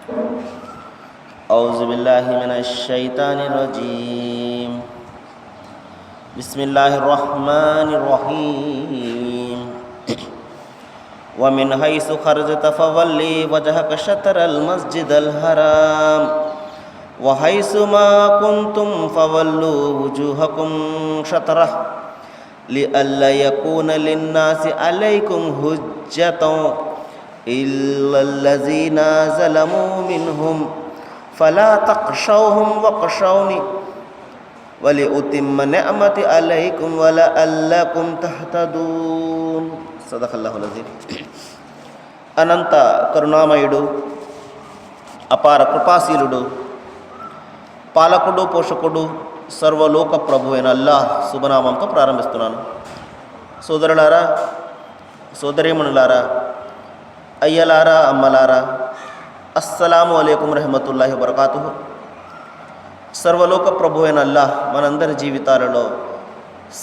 أعوذ بالله من الشيطان الرجيم. بسم الله الرحمن الرحيم. ومن حيث خرجت فولي وجهك شطر المسجد الحرام وحيث ما كنتم فولوا وجوهكم شطره لئلا يكون للناس عليكم حجة إلا الذين ظلموا منهم فلا تخشوهم واخشوني ولأتم نعمتي عليكم ولعلكم تهتدون. సదఖల్లాహుల్ అజీమ్. అనంత కరుణామయుడు, అపార కృపాశీలుడు, పాలకుడు, పోషకుడు, సర్వలోక ప్రభు అయిన అల్లాహ్ శుభనామంతో ప్రారంభిస్తున్నాను. సోదరులారా, సోదరీమణులారా, అయ్యలారా, అమ్మలారా, అస్సలాము అలైకుం రహమతుల్లాహి వబరకాతుహు. సర్వలోక ప్రభు అయిన అల్లాహ్ మనందరి జీవితాలలో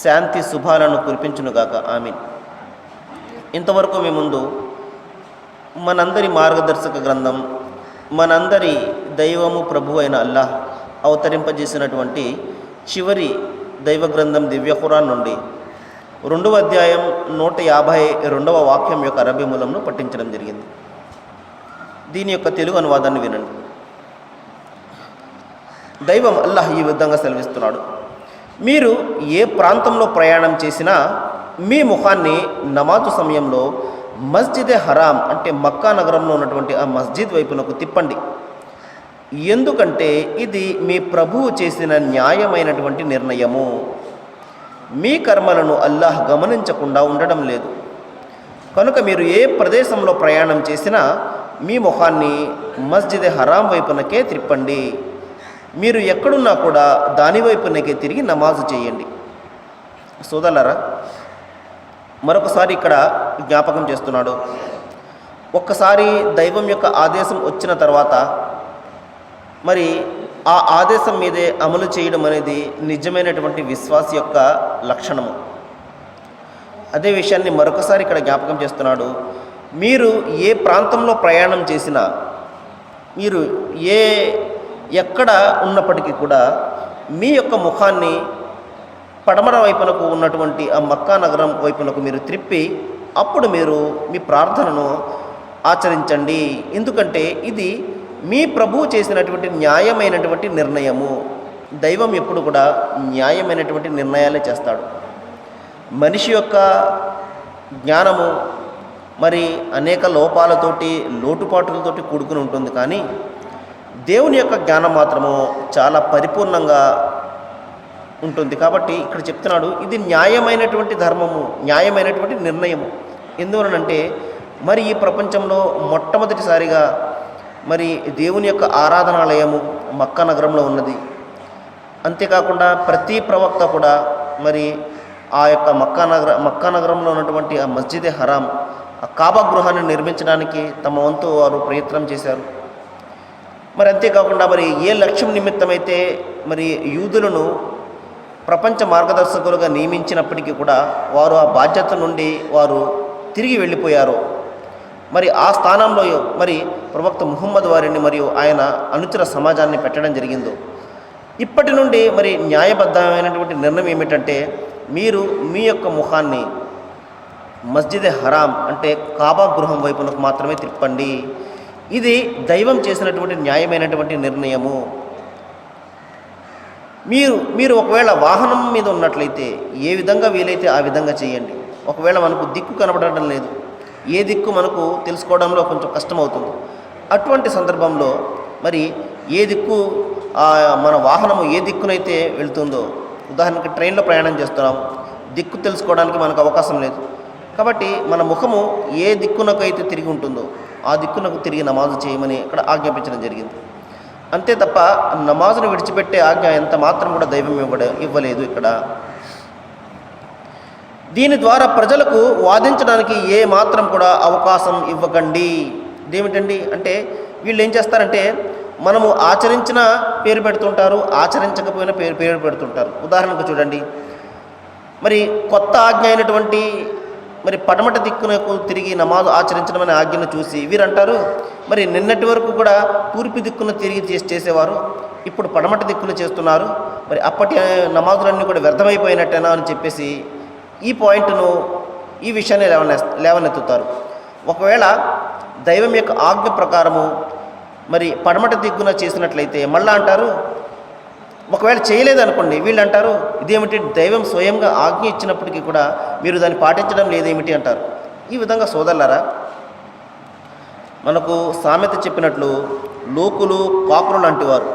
శాంతి శుభాలను కురిపించునుగాక. ఆమీన్. ఇంతవరకు మీ ముందు మనందరి మార్గదర్శక గ్రంథం, మనందరి దైవము ప్రభు అయిన అల్లాహ్ అవతరింపజేసినటువంటి చివరి దైవ గ్రంథం దివ్య ఖురాన్ నుండి 2వ అధ్యాయం 152వ వాక్యం యొక్క అరబీ మూలంను పఠించడం జరిగింది. దీని యొక్క తెలుగు అనువాదాన్ని వినండి. దైవం అల్లాహ్ ఈ విధంగా సెలవిస్తున్నాడు: మీరు ఏ ప్రాంతంలో ప్రయాణం చేసినా మీ ముఖాన్ని నమాజు సమయంలో మస్జిద్ హరాం అంటే మక్కా నగరంలో ఉన్నటువంటి ఆ మస్జిద్ వైపునకు తిప్పండి. ఎందుకంటే ఇది మీ ప్రభువు చేసిన న్యాయమైనటువంటి నిర్ణయము. మీ కర్మలను అల్లాహ్ గమనించకుండా ఉండడం లేదు. కనుక మీరు ఏ ప్రదేశంలో ప్రయాణం చేసినా మీ ముఖాన్ని మస్జిద్ హరాం వైపునకే తిప్పండి. మీరు ఎక్కడున్నా కూడా దాని వైపునకే తిరిగి నమాజు చేయండి. సోదరులారా, మరొకసారి ఇక్కడ జ్ఞాపకం చేస్తున్నాడు. ఒక్కసారి దైవం యొక్క ఆదేశం వచ్చిన తర్వాత మరి ఆ ఆదేశం మీదే అమలు చేయడం అనేది నిజమైనటువంటి విశ్వాస యొక్క లక్షణము. అదే విషయాన్ని మరొకసారి ఇక్కడ జ్ఞాపకం చేస్తున్నాడు. మీరు ఏ ప్రాంతంలో ప్రయాణం చేసినా, మీరు ఎక్కడ ఉన్నప్పటికీ కూడా మీ యొక్క ముఖాన్ని పడమర వైపునకు ఉన్నటువంటి ఆ మక్కా నగరం వైపునకు మీరు త్రిప్పి అప్పుడు మీరు మీ ప్రార్థనను ఆచరించండి. ఎందుకంటే ఇది మీ ప్రభువు చేసినటువంటి న్యాయమైనటువంటి నిర్ణయము. దైవం ఎప్పుడు కూడా న్యాయమైనటువంటి నిర్ణయాలే చేస్తాడు. మనిషి యొక్క జ్ఞానము మరి అనేక లోపాలతోటి, లోటుపాటులతోటి కూడుకుని ఉంటుంది. కానీ దేవుని యొక్క జ్ఞానం మాత్రము చాలా పరిపూర్ణంగా ఉంటుంది. కాబట్టి ఇక్కడ చెప్తున్నాడు, ఇది న్యాయమైనటువంటి ధర్మము, న్యాయమైనటువంటి నిర్ణయము. ఎందువలనంటే మరి ఈ ప్రపంచంలో మొట్టమొదటిసారిగా మరి దేవుని యొక్క ఆరాధనాలయము మక్కా నగరంలో ఉన్నది. అంతేకాకుండా ప్రతి ప్రవక్త కూడా మరి ఆ యొక్క మక్కా నగరంలో ఉన్నటువంటి ఆ మస్జిద్ హరాం, ఆ కాబా గృహాన్ని నిర్మించడానికి తమ వంతు వారు ప్రయత్నం చేశారు. మరి అంతేకాకుండా మరి ఏ లక్ష్యం నిమిత్తమైతే మరి యూదులను ప్రపంచ మార్గదర్శకులుగా నియమించినప్పటికీ కూడా వారు ఆ బాధ్యత నుండి వారు తిరిగి వెళ్ళిపోయారు. మరి ఆ స్థానంలో మరి ప్రవక్త ముహమ్మద్ వారిని మరియు ఆయన అనుచర సమాజాన్ని పెట్టడం జరిగిందో. ఇప్పటి నుండి మరి న్యాయబద్ధమైనటువంటి నిర్ణయం ఏమిటంటే మీరు మీ యొక్క ముఖాన్ని మస్జిద్ హరాం అంటే కాబా గృహం వైపునకు మాత్రమే తిప్పండి. ఇది దైవం చేసినటువంటి న్యాయమైనటువంటి నిర్ణయము. మీరు ఒకవేళ వాహనం మీద ఉన్నట్లయితే ఏ విధంగా వీలైతే ఆ విధంగా చేయండి. ఒకవేళ మనకు దిక్కు కనబడటం లేదు, ఏ దిక్కు మనకు తెలుసుకోవడంలో కొంచెం కష్టమవుతుంది. అటువంటి సందర్భంలో మరి ఏ దిక్కు మన వాహనము ఏ దిక్కునైతే వెళ్తుందో, ఉదాహరణకి ట్రైన్లో ప్రయాణం చేస్తున్నాం, దిక్కు తెలుసుకోవడానికి మనకు అవకాశం లేదు. కాబట్టి మన ముఖము ఏ దిక్కునకైతే తిరిగి ఉంటుందో ఆ దిక్కునకు తిరిగి నమాజు చేయమని ఇక్కడ ఆజ్ఞాపించడం జరిగింది. అంతే తప్ప నమాజును విడిచిపెట్టే ఆజ్ఞ ఎంత మాత్రం కూడా దైవం ఇవ్వలేదు ఇక్కడ. దీని ద్వారా ప్రజలకు వాదించడానికి ఏ మాత్రం కూడా అవకాశం ఇవ్వకండి. ఇదేమిటండి అంటే వీళ్ళు ఏం చేస్తారంటే మనము ఆచరించిన పేరు పెడుతుంటారు, ఆచరించకపోయినా పేరు పెడుతుంటారు. ఉదాహరణకు చూడండి, మరి కొత్త ఆజ్ఞ అయినటువంటి మరి పడమట దిక్కునకు తిరిగి నమాజు ఆచరించడం అనే ఆజ్ఞను చూసి వీరంటారు, మరి నిన్నటి వరకు కూడా తూర్పు దిక్కున తిరిగి చేసేవారు, ఇప్పుడు పడమట దిక్కున చేస్తున్నారు, మరి అప్పటి నమాజులన్నీ కూడా వ్యర్థమైపోయినట్టేనా అని చెప్పేసి ఈ పాయింట్ను, ఈ విషయాన్ని లేవనెత్తుతారు. ఒకవేళ దైవం యొక్క ఆజ్ఞ ప్రకారము మరి పడమట దిక్కున చేసినట్లయితే మళ్ళా అంటారు, ఒకవేళ చేయలేదనుకోండి వీళ్ళు అంటారు, ఇదేమిటి దైవం స్వయంగా ఆజ్ఞ ఇచ్చినప్పటికీ కూడా మీరు దాన్ని పాటించడం లేదేమిటి అంటారు. ఈ విధంగా సోదరులారా, మనకు సామెత చెప్పినట్లు లోకులు కాకులు లాంటివారు.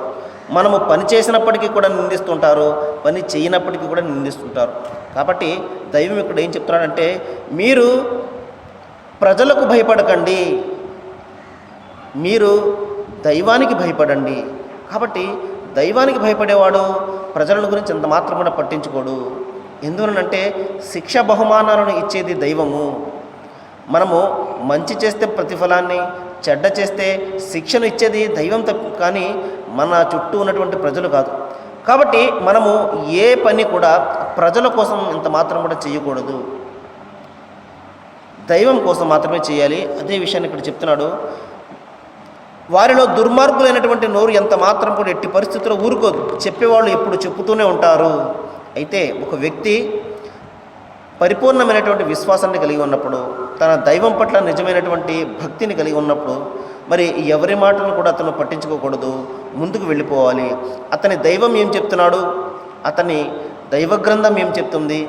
మనము పని చేసినప్పటికీ కూడా నిందిస్తుంటారు, పని చేయనప్పటికీ కూడా నిందిస్తుంటారు. కాబట్టి దైవం ఇక్కడ ఏం చెప్తున్నాడంటే, మీరు ప్రజలకు భయపడకండి, మీరు దైవానికి భయపడండి. కాబట్టి దైవానికి భయపడేవాడు ప్రజల గురించి ఎంత మాత్రం కూడా పట్టించుకోడు. ఎందువలనంటే శిక్ష బహుమానాలను ఇచ్చేది దైవము. మనము మంచి చేస్తే ప్రతిఫలాన్ని, చెడ్డ చేస్తే శిక్షను ఇచ్చేది దైవం కానీ మన చుట్టూ ఉన్నటువంటి ప్రజలు కాదు. కాబట్టి మనము ఏ పని కూడా ప్రజల కోసం ఎంత మాత్రం కూడా చేయకూడదు, దైవం కోసం మాత్రమే చేయాలి. అదే విషయాన్ని ఇక్కడ చెప్తున్నాడు. వారిలో దుర్మార్గులైనటువంటి నోరు ఎంత మాత్రం కూడా ఎట్టి పరిస్థితుల్లో ఊరుకోదు, చెప్పేవాళ్ళు ఎప్పుడు చెప్పుతూనే ఉంటారు. అయితే ఒక వ్యక్తి పరిపూర్ణమైనటువంటి విశ్వాసాన్ని కలిగి ఉన్నప్పుడు, తన దైవం పట్ల నిజమైనటువంటి భక్తిని కలిగి ఉన్నప్పుడు మరి ఎవరి మాటను కూడా అతను పట్టించుకోకూడదు, ముందుకు వెళ్ళిపోవాలి. అతని దైవం ఏం చెప్తున్నాడు, అతని దైవ గ్రంథం ఏం చెప్తుంది,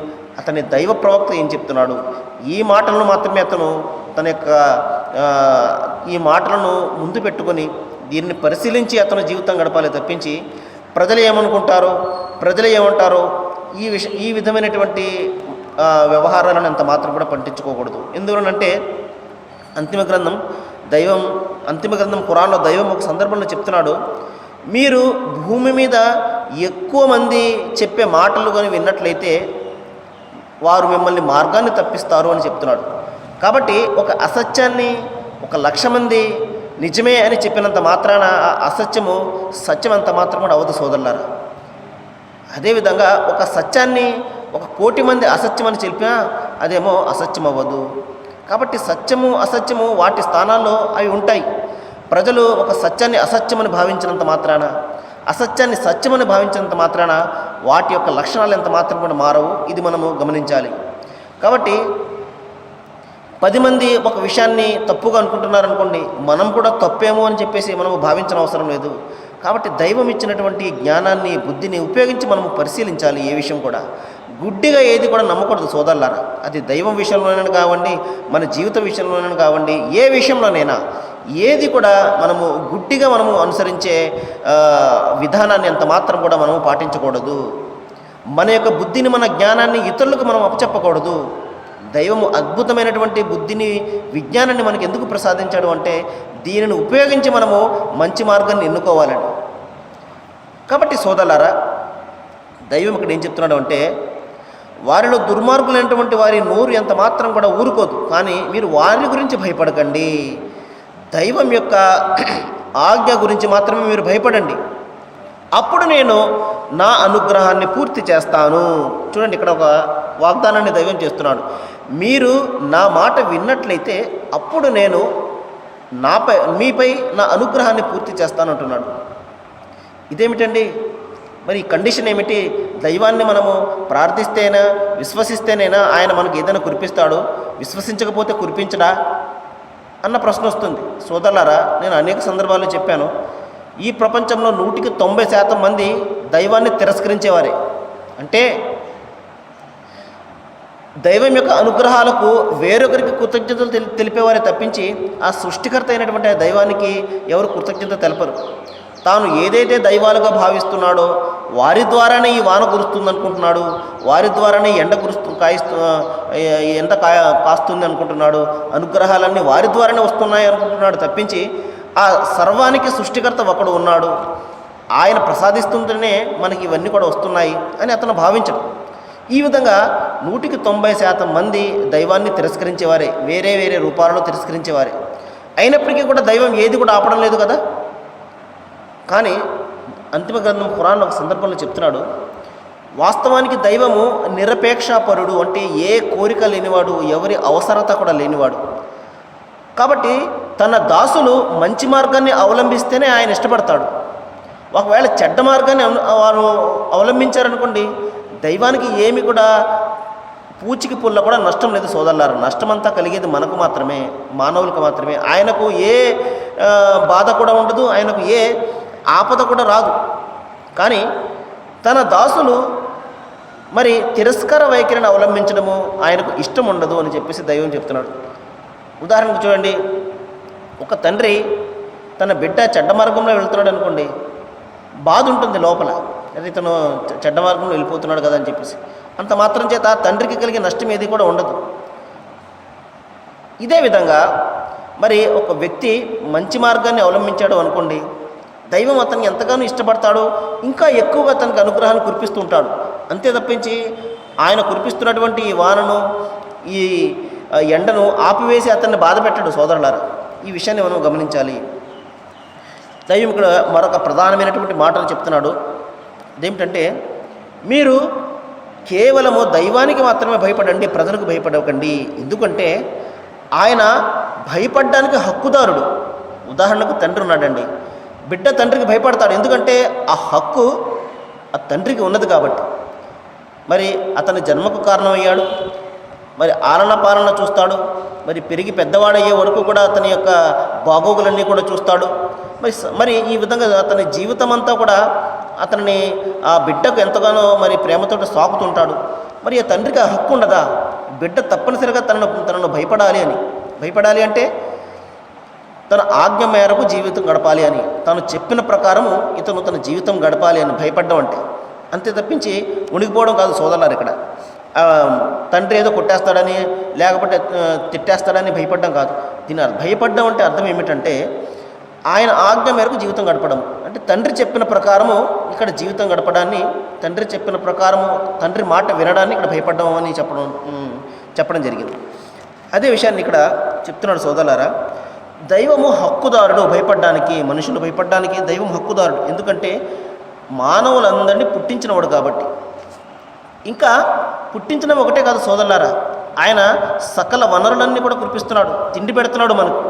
అతని దైవ ప్రవక్త ఏం చెప్తున్నాడు, ఈ మాటలను మాత్రమే అతను తన యొక్క ఈ మాటలను ముందు పెట్టుకొని దీన్ని పరిశీలించి అతను జీవితం గడపాలి తప్పించి ప్రజలు ఏమనుకుంటారో, ప్రజలు ఏమంటారో ఈ విధమైనటువంటి వ్యవహారాలను అంత మాత్రం కూడా పట్టించుకోకూడదు. ఎందువలనంటే అంతిమ గ్రంథం ఖురాన్లో దైవం ఒక సందర్భంలో చెప్తున్నాడు, మీరు భూమి మీద ఎక్కువ మంది చెప్పే మాటలు కానీ విన్నట్లయితే వారు మిమ్మల్ని మార్గాన్ని తప్పిస్తారు అని చెప్తున్నాడు. కాబట్టి ఒక అసత్యాన్ని 1,00,000 మంది నిజమే అని చెప్పినంత మాత్రాన ఆ అసత్యము సత్యం అంత మాత్రం కూడా అవ్వదు సోదరులారా. అదేవిధంగా ఒక సత్యాన్ని 1,00,00,000 మంది అసత్యం అని చెప్పినా అదేమో అసత్యం అవ్వదు. కాబట్టి సత్యము అసత్యము వాటి స్థానాల్లో అవి ఉంటాయి. ప్రజలు ఒక సత్యాన్ని అసత్యమని భావించినంత మాత్రాన, అసత్యాన్ని సత్యమని భావించినంత మాత్రాన వాటి యొక్క లక్షణాలు ఎంత మాత్రం కూడా మారవు. ఇది మనము గమనించాలి. కాబట్టి 10 మంది ఒక విషయాన్ని తప్పుగా అనుకుంటున్నారనుకోండి, మనం కూడా తప్పేమో అని చెప్పేసి మనము భావించిన అవసరం లేదు. కాబట్టి దైవం ఇచ్చినటువంటి జ్ఞానాన్ని, బుద్ధిని ఉపయోగించి మనము పరిశీలించాలి. ఏ విషయం కూడా గుడ్డిగా ఏది కూడా నమ్మకూడదు సోదరులారా. అది దైవం విషయంలోనైనా కావండి, మన జీవిత విషయంలోనైనా కావండి, ఏ విషయంలోనైనా ఏది కూడా మనము గుడ్డిగా మనము అనుసరించే విధానాన్ని ఎంత మాత్రం కూడా మనము పాటించకూడదు. మన యొక్క బుద్ధిని, మన జ్ఞానాన్ని ఇతరులకు మనం అప్పచెప్పకూడదు. దైవము అద్భుతమైనటువంటి బుద్ధిని, విజ్ఞానాన్ని మనకు ఎందుకు ప్రసాదించాడు అంటే దీనిని ఉపయోగించి మనము మంచి మార్గాన్ని ఎన్నుకోవాలని. కాబట్టి సోదరులారా, దైవం ఇక్కడ ఏం చెప్తున్నాడు అంటే, వారిలో దుర్మార్గులైనటువంటి వారి నోరు ఎంత మాత్రం కూడా ఊరుకోదు, కానీ మీరు వారి గురించి భయపడకండి, దైవం యొక్క ఆజ్ఞ గురించి మాత్రమే మీరు భయపడండి, అప్పుడు నేను నా అనుగ్రహాన్ని పూర్తి చేస్తాను. చూడండి, ఇక్కడ ఒక వాగ్దానాన్ని దైవం చేస్తున్నాడు. మీరు నా మాట విన్నట్లయితే అప్పుడు నేను మీపై నా అనుగ్రహాన్ని పూర్తి చేస్తాను అంటున్నాడు. ఇదేమిటండి? మరి ఈ కండిషన్ ఏమిటి? దైవాన్ని మనము ప్రార్థిస్తేనా, విశ్వసిస్తేనైనా ఆయన మనకు ఏదైనా కురిపిస్తాడు, విశ్వసించకపోతే కురిపించడా అన్న ప్రశ్న వస్తుంది. సోదరులారా, నేను అనేక సందర్భాల్లో చెప్పాను, ఈ ప్రపంచంలో 100% మంది దైవాన్ని తిరస్కరించేవారే. అంటే దైవం యొక్క అనుగ్రహాలకు వేరొకరికి కృతజ్ఞతలు తెలిపేవారే తప్పించి ఆ సృష్టికర్త అయినటువంటి ఆ దైవానికి ఎవరు కృతజ్ఞత తెలపరు. తాను ఏదైతే దైవాలుగా భావిస్తున్నాడో వారి ద్వారానే ఈ వాన కురుస్తుంది అనుకుంటున్నాడు, వారి ద్వారానే ఎండ కాస్తుంది అనుకుంటున్నాడు, అనుగ్రహాలన్నీ వారి ద్వారానే వస్తున్నాయి అనుకుంటున్నాడు తప్పించి ఆ సర్వానికి సృష్టికర్త ఒకడు ఉన్నాడు, ఆయన ప్రసాదిస్తుంటేనే మనకి ఇవన్నీ కూడా వస్తున్నాయి అని అతను భావించడు. ఈ విధంగా 100% మంది దైవాన్ని తిరస్కరించేవారే, వేరే వేరే రూపాలలో తిరస్కరించేవారే. అయినప్పటికీ కూడా దైవం ఏది కూడా ఆపడం లేదు కదా. కానీ అంతిమ గ్రంథం ఖురాన్ ఒక సందర్భంలో చెప్తున్నాడు, వాస్తవానికి దైవము నిరపేక్షాపరుడు, అంటే ఏ కోరిక లేనివాడు, ఎవరి అవసరత కూడా లేనివాడు. కాబట్టి తన దాసులు మంచి మార్గాన్ని అవలంబిస్తేనే ఆయన ఇష్టపడతాడు. ఒకవేళ చెడ్డ మార్గాన్ని వారు అవలంబించారనుకోండి, దైవానికి ఏమి కూడా పూచికి పుల్ల కూడా నష్టం లేదు సోదరులారా. నష్టమంతా కలిగేది మనకు మాత్రమే, మానవులకు మాత్రమే. ఆయనకు ఏ బాధ కూడా ఉండదు, ఆయనకు ఏ ఆపద కూడా రాదు. కానీ తన దాసులు మరి తిరస్కార వైఖరిని అవలంబించడము ఆయనకు ఇష్టం ఉండదు అని చెప్పేసి దైవం చెప్తున్నాడు. ఉదాహరణకు చూడండి, ఒక తండ్రి తన బిడ్డ చెడ్డ మార్గంలో వెళ్తున్నాడు అనుకోండి, బాధ ఉంటుంది లోపల, అదే ఇతను చెడ్డ మార్గంలో వెళ్ళిపోతున్నాడు కదా అని చెప్పేసి. అంత మాత్రం చేత తండ్రికి కలిగే నష్టం ఏది కూడా ఉండదు. ఇదే విధంగా మరి ఒక వ్యక్తి మంచి మార్గాన్ని అవలంబించాడు అనుకోండి, దైవం అతన్ని ఎంతగానో ఇష్టపడతాడు, ఇంకా ఎక్కువగా తనకు అనుగ్రహాన్ని కురిపిస్తూ ఉంటాడు. అంతే తప్పించి ఆయన కురిపిస్తున్నటువంటి ఈ వానను, ఈ ఎండను ఆపివేసి అతన్ని బాధ పెట్టాడు సోదరులారా. ఈ విషయాన్ని మనం గమనించాలి. దైవం ఇక్కడ మరొక ప్రధానమైనటువంటి మాటలు చెప్తున్నాడు. అదేమిటంటే, మీరు కేవలము దైవానికి మాత్రమే భయపడండి, ప్రజలకు భయపడకండి. ఎందుకంటే ఆయన భయపడడానికి హక్కుదారుడు. ఉదాహరణకు తండ్రి ఉన్నాడండి, బిడ్డ తండ్రికి భయపడతాడు, ఎందుకంటే ఆ హక్కు ఆ తండ్రికి ఉన్నది కాబట్టి. మరి అతని జన్మకు కారణమయ్యాడు, మరి ఆలన పాలన చూస్తాడు, మరి పెరిగి పెద్దవాడయ్యే వరకు కూడా అతని యొక్క బాగోగులన్నీ కూడా చూస్తాడు. మరి ఈ విధంగా అతని జీవితం అంతా కూడా అతన్ని ఆ బిడ్డకు ఎంతగానో మరి ప్రేమతో సాకుతుంటాడు. మరి ఆ తండ్రికి ఆ హక్కు ఉండదా? బిడ్డ తప్పనిసరిగా తనను భయపడాలి అంటే తన ఆజ్ఞ మేరకు జీవితం గడపాలి అని, తను చెప్పిన ప్రకారము ఇతను తన జీవితం గడపాలి అని భయపడ్డం అంటే. అంతే తప్పించి ఉనికిపోవడం కాదు సోదరులారు. ఇక్కడ తండ్రి ఏదో కొట్టేస్తాడని లేకపోతే తిట్టేస్తాడని భయపడ్డం కాదు. దీని భయపడ్డం అంటే అర్థం ఏమిటంటే, ఆయన ఆజ్ఞ మేరకు జీవితం గడపడం అంటే తండ్రి చెప్పిన ప్రకారము ఇక్కడ జీవితం గడపడాన్ని, తండ్రి చెప్పిన ప్రకారము తండ్రి మాట వినడాన్ని ఇక్కడ భయపడ్డం అని చెప్పడం జరిగింది. అదే విషయాన్ని ఇక్కడ చెప్తున్నాడు సోదరులారా. దైవము హక్కుదారుడు భయపడడానికి, మనుషులు భయపడడానికి దైవం హక్కుదారుడు. ఎందుకంటే మానవులందరినీ పుట్టించినవాడు కాబట్టి. ఇంకా పుట్టించడం ఒకటే కాదు సోదరులారా, ఆయన సకల వనరులన్నీ కూడా కురిపిస్తున్నాడు, తిండి పెడుతున్నాడు మనకు.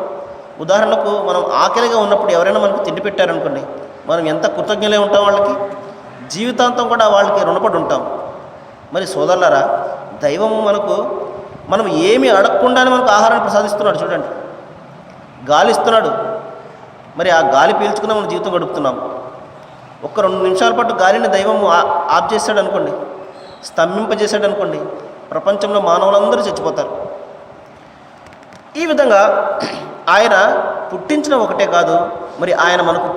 ఉదాహరణకు మనం ఆకలిగా ఉన్నప్పుడు ఎవరైనా మనకు తిండి పెట్టారనుకోండి, మనం ఎంత కృతజ్ఞులే ఉంటాం వాళ్ళకి, జీవితాంతం కూడా వాళ్ళకి రుణపడి ఉంటాం. మరి సోదరులారా, దైవము మనం ఏమీ అడగకుండానే మనకు ఆహారాన్ని ప్రసాదిస్తున్నాడు. చూడండి, గాలి ఇస్తున్నాడు, మరి ఆ గాలి పీల్చుకుని మన జీవితం గడుపుతున్నాం. ఒక్క 2 నిమిషాల పాటు గాలిని దైవము ఆఫ్ చేశాడు అనుకోండి, స్తంభింపజేశాడు అనుకోండి, ప్రపంచంలో మానవులందరూ చచ్చిపోతారు. ఈ విధంగా ఆయన పుట్టించిన ఒకటే కాదు, మరి ఆయన మనకు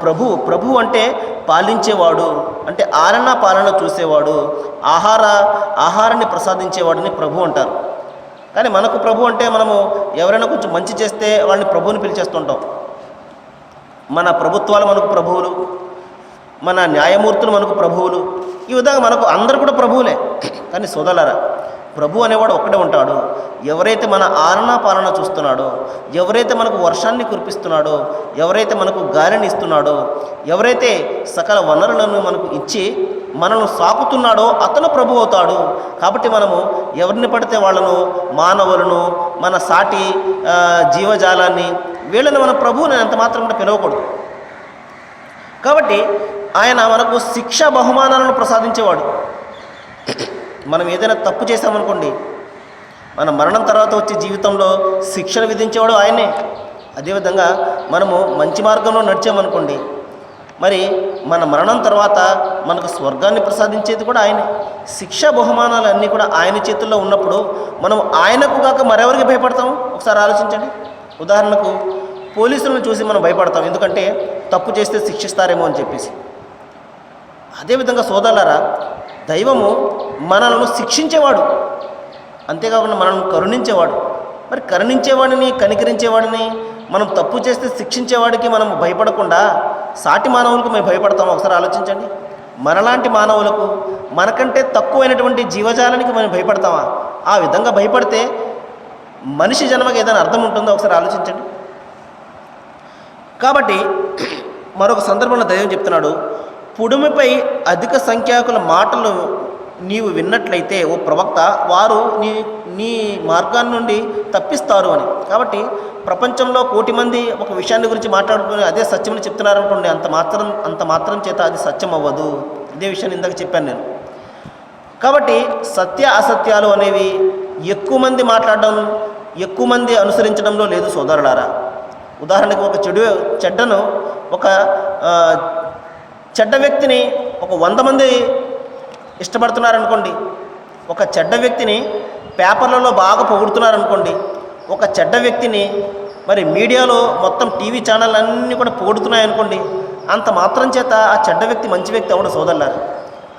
ప్రభు అంటే పాలించేవాడు, అంటే ఆలన పాలన చూసేవాడు, ఆహారాన్ని ప్రసాదించేవాడిని ప్రభు అంటారు. కానీ మనకు ప్రభు అంటే మనము ఎవరైనా కొంచెం మంచి చేస్తే వాళ్ళని ప్రభువుని పిలిచేస్తుంటాం. మన ప్రభుత్వాలు మనకు ప్రభువులు, మన న్యాయమూర్తులు మనకు ప్రభువులు, ఈ విధంగా మనకు అందరూ కూడా ప్రభువులే. కానీ సోదరులారా, ప్రభు అనేవాడు ఒక్కడే ఉంటాడు. ఎవరైతే మన ఆలనా పాలన చూస్తున్నాడో, ఎవరైతే మనకు వర్షాన్ని కురిపిస్తున్నాడో, ఎవరైతే మనకు గాలిని ఇస్తున్నాడో, ఎవరైతే సకల వనరులను మనకు ఇచ్చి మనల్ని సాకుతున్నాడో అతను ప్రభు అవుతాడు. కాబట్టి మనము ఎవరిని పడితే వాళ్ళను, మానవులను, మన సాటి జీవజాలాన్ని, వీళ్ళని మన ప్రభువుని అంత మాత్రం కూడా పిలవకూడదు. కాబట్టి ఆయన మనకు శిక్ష బహుమానాలను ప్రసాదించేవాడు. మనం ఏదైనా తప్పు చేశామనుకోండి, మన మరణం తర్వాత వచ్చే జీవితంలో శిక్షను విధించేవాడు ఆయనే. అదేవిధంగా మనము మంచి మార్గంలో నడిచామనుకోండి, మరి మన మరణం తర్వాత మనకు స్వర్గాన్ని ప్రసాదించేది కూడా ఆయనే. శిక్ష బహుమానాలు అన్నీ కూడా ఆయన చేతుల్లో ఉన్నప్పుడు మనం ఆయనకు కాక మరెవరికి భయపడతాము? ఒకసారి ఆలోచించండి. ఉదాహరణకు పోలీసులను చూసి మనం భయపడతాం, ఎందుకంటే తప్పు చేస్తే శిక్షిస్తారేమో అని చెప్పేసి. అదేవిధంగా సోదరులారా, దైవము మనల్ని శిక్షించేవాడు, అంతేకాకుండా మనల్ని కరుణించేవాడు. మరి కరుణించేవాడిని, కనికరించేవాడిని, మనం తప్పు చేస్తే శిక్షించేవాడికి మనం భయపడకుండా సాటి మానవులకు మేము భయపడతాము? ఒకసారి ఆలోచించండి. మనలాంటి మానవులకు, మనకంటే తక్కువైనటువంటి జీవజాలానికి మనం భయపడతామా? ఆ విధంగా భయపడితే మనిషి జన్మకి ఏదైనా అర్థం ఉంటుందో ఒకసారి ఆలోచించండి. కాబట్టి మరొక సందర్భంలో దైవం చెప్తున్నాడు, పుడుమిపై అధిక సంఖ్యాకుల మాటలు నీవు విన్నట్లయితే ఓ ప్రవక్త, వారు నీ నీ మార్గాన్ని నుండి తప్పిస్తారు అని. కాబట్టి ప్రపంచంలో 1,000,000 మంది ఒక విషయాన్ని గురించి మాట్లాడుకుని అదే సత్యమని చెప్తున్నారనుకోండి, అంత మాత్రం చేత అది సత్యం అవ్వదు. ఇదే విషయాన్ని ఇందాక చెప్పాను నేను. కాబట్టి సత్య అసత్యాలు అనేవి ఎక్కువ మంది మాట్లాడడం, ఎక్కువ మంది అనుసరించడంలో లేదు సోదరులారా. ఉదాహరణకు ఒక చెడ్డను ఒక చెడ్డ వ్యక్తిని ఒక 100 మంది ఇష్టపడుతున్నారనుకోండి, ఒక చెడ్డ వ్యక్తిని పేపర్లలో బాగా పొగుడుతున్నారనుకోండి, ఒక చెడ్డ వ్యక్తిని మరి మీడియాలో మొత్తం టీవీ ఛానల్ అన్నీ కూడా పొగుడుతున్నాయనుకోండి, అంత మాత్రం చేత ఆ చెడ్డ వ్యక్తి మంచి వ్యక్తి అవ్వడం సోదరులారు.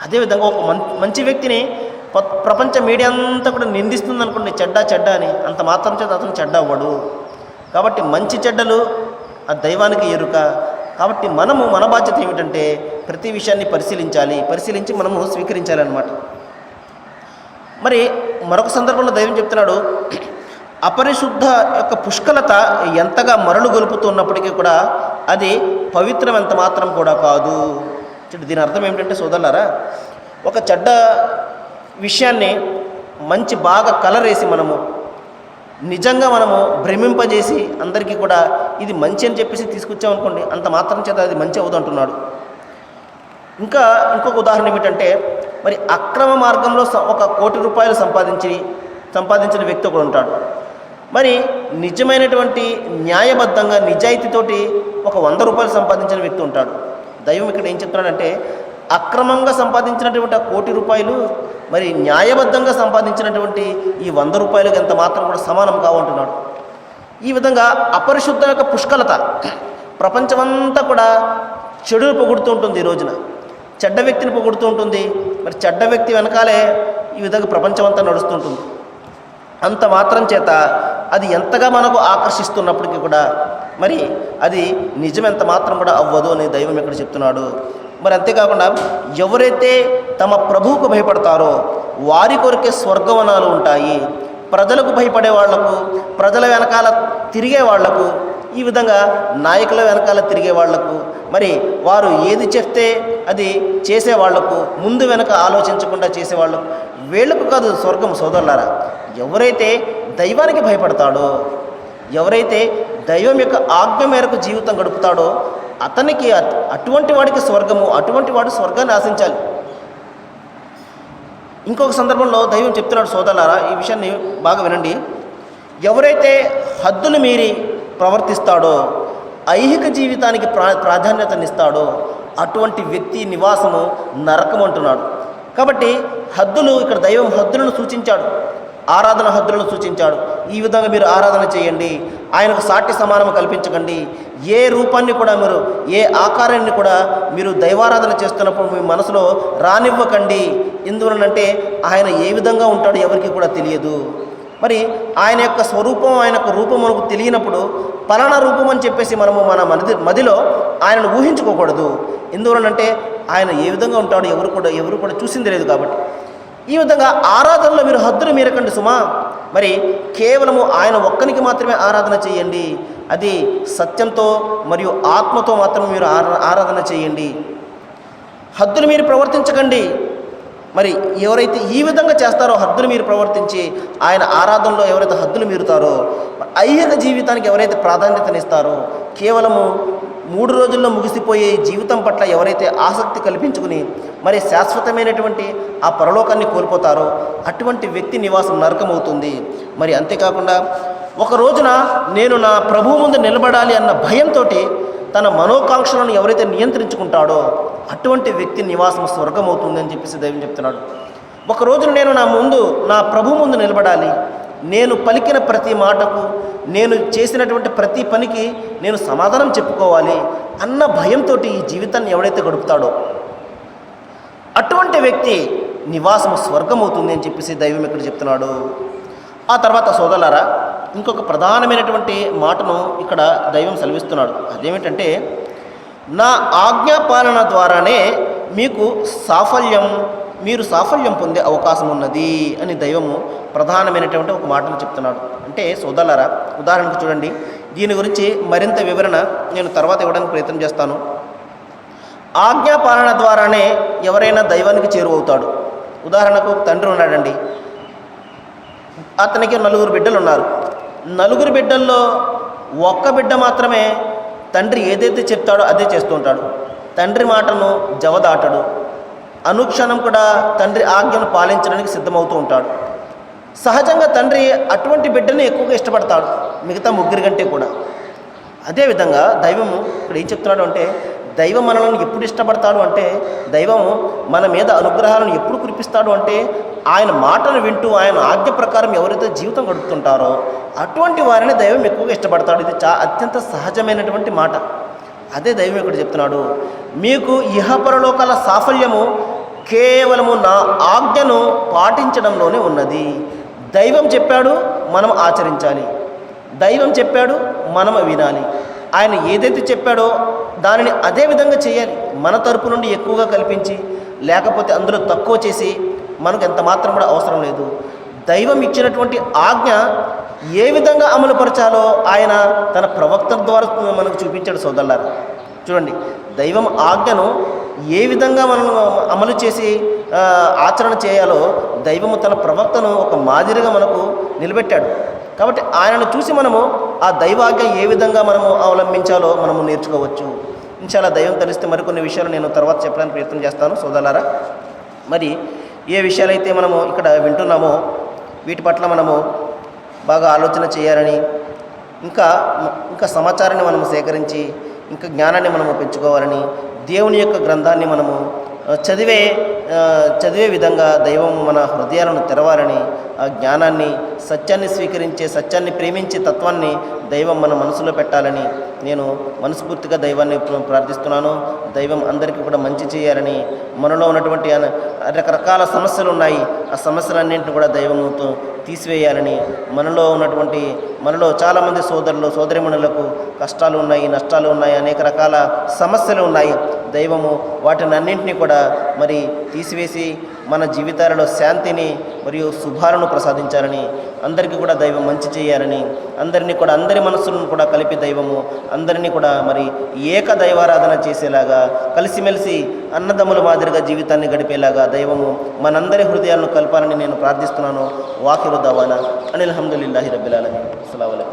అదేవిధంగా ఒక మంచి వ్యక్తిని ప్రపంచ మీడియా అంతా కూడా నిందిస్తుంది అనుకోండి, చెడ్డ అని, అంత మాత్రం చేత అతను చెడ్డ అవ్వడు. కాబట్టి మంచి చెడ్డలు ఆ దైవానికి ఎరుక. కాబట్టి మనము మన బాధ్యత ఏమిటంటే ప్రతి విషయాన్ని పరిశీలించి మనము స్వీకరించాలన్నమాట. మరి మరొక సందర్భంలో దైవం చెప్తున్నాడు, అపరిశుద్ధ యొక్క పుష్కలత ఎంతగా మరలు గొలుపుతున్నప్పటికీ కూడా అది పవిత్రం ఎంత మాత్రం కూడా కాదు. దీని అర్థం ఏమిటంటే సోదరులారా, ఒక చెడ్డ విషయాన్ని మంచి బాగా కలర్ వేసి మనము నిజంగా మనము భ్రమింపజేసి అందరికీ కూడా ఇది మంచి అని చెప్పేసి తీసుకొచ్చామనుకోండి, అంత మాత్రం చేత అది మంచి అవుదు అంటున్నాడు. ఇంకొక ఉదాహరణ ఏమిటంటే, మరి అక్రమ మార్గంలో ఒక 1,00,00,000 రూపాయలు సంపాదించిన వ్యక్తి ఒకడు ఉంటాడు. మరి నిజమైనటువంటి న్యాయబద్ధంగా నిజాయితీతోటి ఒక 100 రూపాయలు సంపాదించిన వ్యక్తి ఉంటాడు. దైవం ఇక్కడ ఏం చెప్తున్నాడంటే, అక్రమంగా సంపాదించినటువంటి ఆ 1,00,00,000 రూపాయలు మరి న్యాయబద్ధంగా సంపాదించినటువంటి ఈ 100 రూపాయలకు ఎంత మాత్రం కూడా సమానం కావంటున్నాడు. ఈ విధంగా అపరిశుద్ధ యొక్క పుష్కలత ప్రపంచమంతా కూడా చెడును పొగుడుతూ ఉంటుంది. ఈ రోజున చెడ్డ వ్యక్తిని పొగుడుతూ ఉంటుంది. మరి చెడ్డ వ్యక్తి వెనకాలే ఈ విధంగా ప్రపంచమంతా నడుస్తుంటుంది. అంత మాత్రం చేత అది ఎంతగా మనకు ఆకర్షిస్తున్నప్పటికీ కూడా మరి అది నిజం ఎంత మాత్రం కూడా అవ్వదు అని దైవం ఇక్కడ చెప్తున్నాడు. మరి అంతేకాకుండా ఎవరైతే తమ ప్రభువుకు భయపడతారో వారి కొరకే స్వర్గవనాలు ఉంటాయి. ప్రజలకు భయపడే వాళ్లకు, ప్రజల వెనకాల తిరిగే వాళ్లకు, ఈ విధంగా నాయకుల వెనకాల తిరిగే వాళ్లకు, మరి వారు ఏది చెప్తే అది చేసేవాళ్లకు, ముందు వెనక ఆలోచించకుండా చేసేవాళ్లకు, వీళ్లకు కాదు స్వర్గం సోదరులారా. ఎవరైతే దైవానికి భయపడతాడో, ఎవరైతే దైవం యొక్క ఆజ్ఞ మేరకు జీవితం గడుపుతాడో అతనికి, అటువంటి వాడికి స్వర్గము, అటువంటి వాడు స్వర్గాన్ని ఆశించాలి. ఇంకొక సందర్భంలో దైవం చెప్తున్నాడు సోదరులారా, ఈ విషయాన్ని బాగా వినండి. ఎవరైతే హద్దులు మీరి ప్రవర్తిస్తాడో, ఐహిక జీవితానికి ప్రాధాన్యతనిస్తాడో అటువంటి వ్యక్తి నివాసము నరకం అంటున్నాడు. కాబట్టి హద్దులు, ఇక్కడ దైవం హద్దులను సూచించాడు, ఆరాధన హద్దులను సూచించాడు. ఈ విధంగా మీరు ఆరాధన చేయండి, ఆయనకు సాటి సమానము కల్పించకండి, ఏ రూపాన్ని కూడా మీరు, ఏ ఆకారాన్ని కూడా మీరు దైవారాధన చేస్తున్నప్పుడు మీ మనసులో రానివ్వకండి. ఎందువలనంటే ఆయన ఏ విధంగా ఉంటాడో ఎవరికి కూడా తెలియదు. మరి ఆయన యొక్క స్వరూపం, ఆయన యొక్క రూపం మనకు తెలియనప్పుడు పలానా రూపం అని చెప్పేసి మనము మన మదిలో ఆయనను ఊహించుకోకూడదు. ఎందువలనంటే ఆయన ఏ విధంగా ఉంటాడో ఎవరు కూడా చూసింది లేదు. కాబట్టి ఈ విధంగా ఆరాధనలో మీరు హద్దులు మీరకండి సుమా. మరి కేవలము ఆయన ఒక్కనికి మాత్రమే ఆరాధన చేయండి. అది సత్యంతో మరియు ఆత్మతో మాత్రమే మీరు ఆరాధన చేయండి. హద్దులు మీరు ప్రవర్తించకండి. మరి ఎవరైతే ఈ విధంగా చేస్తారో, హద్దులు మీరు ప్రవర్తించి ఆయన ఆరాధనలో ఎవరైతే హద్దులు మీరుతారో, ఐహిక జీవితానికి ఎవరైతే ప్రాధాన్యతనిస్తారో, కేవలము 3 రోజుల్లో ముగిసిపోయే జీవితం పట్ల ఎవరైతే ఆసక్తి కల్పించుకుని మరి శాశ్వతమైనటువంటి ఆ పరలోకాన్ని కోల్పోతారో అటువంటి వ్యక్తి నివాసం నరకమవుతుంది. మరి అంతేకాకుండా ఒక రోజున నేను నా ప్రభువు ముందు నిలబడాలి అన్న భయంతో తన మనోకాంక్షలను ఎవరైతే నియంత్రించుకుంటాడో అటువంటి వ్యక్తి నివాసం స్వర్గమవుతుంది అని చెప్పేసి దైవం చెప్తున్నాడు. ఒక రోజున నేను నా ప్రభు ముందు నిలబడాలి, నేను పలికిన ప్రతి మాటకు, నేను చేసినటువంటి ప్రతి పనికి నేను సమాధానం చెప్పుకోవాలి అన్న భయంతో ఈ జీవితాన్ని ఎవడైతే గడుపుతాడో అటువంటి వ్యక్తి నివాసం స్వర్గమవుతుంది అని చెప్పేసి దైవం ఇక్కడ చెప్తున్నాడు. ఆ తర్వాత సోదరులారా, ఇంకొక ప్రధానమైనటువంటి మాటను ఇక్కడ దైవం సెలవిస్తున్నాడు. అదేమిటంటే, నా ఆజ్ఞాపాలన ద్వారానే మీరు సాఫల్యం పొందే అవకాశం ఉన్నది అని దైవము ప్రధానమైనటువంటి ఒక మాటను చెప్తున్నాడు. అంటే సోదరులారా, ఉదాహరణకు చూడండి, దీని గురించి మరింత వివరణ నేను తర్వాత ఇవ్వడానికి ప్రయత్నం చేస్తాను. ఆజ్ఞాపాలన ద్వారానే ఎవరైనా దైవానికి చేరువవుతాడు. ఉదాహరణకు ఒక తండ్రి ఉన్నాడండి, అతనికి 4 బిడ్డలు ఉన్నారు. 4 బిడ్డల్లో ఒక్క బిడ్డ మాత్రమే తండ్రి ఏదైతే చెప్తాడో అదే చేస్తూ ఉంటాడు. తండ్రి మాటను జవదాటడు. అనుక్షణం కూడా తండ్రి ఆజ్ఞను పాలించడానికి సిద్ధమవుతూ ఉంటాడు. సహజంగా తండ్రి అటువంటి బిడ్డని ఎక్కువగా ఇష్టపడతాడు మిగతా 3 కంటే కూడా. అదేవిధంగా దైవము ఇక్కడ ఏం చెప్తున్నాడు అంటే, దైవం మనల్ని ఎప్పుడు ఇష్టపడతాడు అంటే, దైవము మన మీద అనుగ్రహాలను ఎప్పుడు కురిపిస్తాడు అంటే, ఆయన మాటను వింటూ ఆయన ఆజ్ఞ ప్రకారం ఎవరైతే జీవితం గడుపుతుంటారో అటువంటి వారిని దైవం ఎక్కువగా ఇష్టపడతాడు. ఇది అత్యంత సహజమైనటువంటి మాట. అదే దైవం ఇక్కడ చెప్తున్నాడు, మీకు ఇహపరలోకాల సాఫల్యము కేవలము నా ఆజ్ఞను పాటించడంలోనే ఉన్నది. దైవం చెప్పాడు, మనం ఆచరించాలి. దైవం చెప్పాడు, మనం వినాలి. ఆయన ఏదైతే చెప్పాడో దానిని అదే విధంగా చేయాలి. మన తరపు నుండి ఎక్కువగా కల్పించి లేకపోతే అందులో తక్కువ చేసి మనకు ఎంత మాత్రం కూడా అవసరం లేదు. దైవం ఇచ్చినటువంటి ఆజ్ఞ ఏ విధంగా అమలుపరచాలో ఆయన తన ప్రవక్త ద్వారా మనకు చూపించాడు సోదరులారా. చూడండి, దైవం ఆజ్ఞను ఏ విధంగా మనం అమలు చేసి ఆచరణ చేయాలో దైవము తన ప్రవక్తను ఒక మాదిరిగా మనకు నిలబెట్టాడు. కాబట్టి ఆయనను చూసి మనము ఆ దైవాజ్ఞ ఏ విధంగా మనము అవలంబించాలో మనము నేర్చుకోవచ్చు. ఇన్షాల్లా దైవం తెలిస్తే మరికొన్ని విషయాలు నేను తర్వాత చెప్పడానికి ప్రయత్నం చేస్తాను సోదరులారా. మరి ఏ విషయాలైతే మనము ఇక్కడ వింటున్నామో వీటి పట్ల మనము బాగా ఆలోచన చేయాలని, ఇంకా సమాచారాన్ని మనము సేకరించి ఇంకా జ్ఞానాన్ని మనము పెంచుకోవాలని, దేవుని యొక్క గ్రంథాన్ని మనము చదివే విధంగా దైవం మన హృదయాలను తెరవాలని, ఆ జ్ఞానాన్ని, సత్యాన్ని స్వీకరించే, సత్యాన్ని ప్రేమించే తత్వాన్ని దైవం మన మనసులో పెట్టాలని నేను మనస్ఫూర్తిగా దైవాన్ని ప్రార్థిస్తున్నాను. దైవం అందరికీ కూడా మంచి చేయాలని, మనలో ఉన్నటువంటి రకరకాల సమస్యలు ఉన్నాయి, ఆ సమస్యలన్నింటినీ కూడా దైవంతో తీసివేయాలని, మనలో చాలామంది సోదరిమణులకు కష్టాలు ఉన్నాయి, నష్టాలు ఉన్నాయి, అనేక రకాల సమస్యలు ఉన్నాయి. దైవము వాటిని అన్నింటినీ కూడా మరి తీసివేసి మన జీవితాలలో శాంతిని మరియు శుభాలను ప్రసాదించాలని, అందరికీ కూడా దైవం మంచి చేయాలని, అందరి మనస్సులను కూడా కలిపి దైవము అందరినీ కూడా మరి ఏక దైవారాధన చేసేలాగా, కలిసిమెలిసి అన్నదమ్ముల మాదిరిగా జీవితాన్ని గడిపేలాగా దైవము మనందరి హృదయాలను కలపాలని నేను ప్రార్థిస్తున్నాను. వాఖిరు దవానా అనిల్ హమ్దులిల్లాహి రబ్బిల్ ఆలమీన్. అస్సలాము అలైకుం.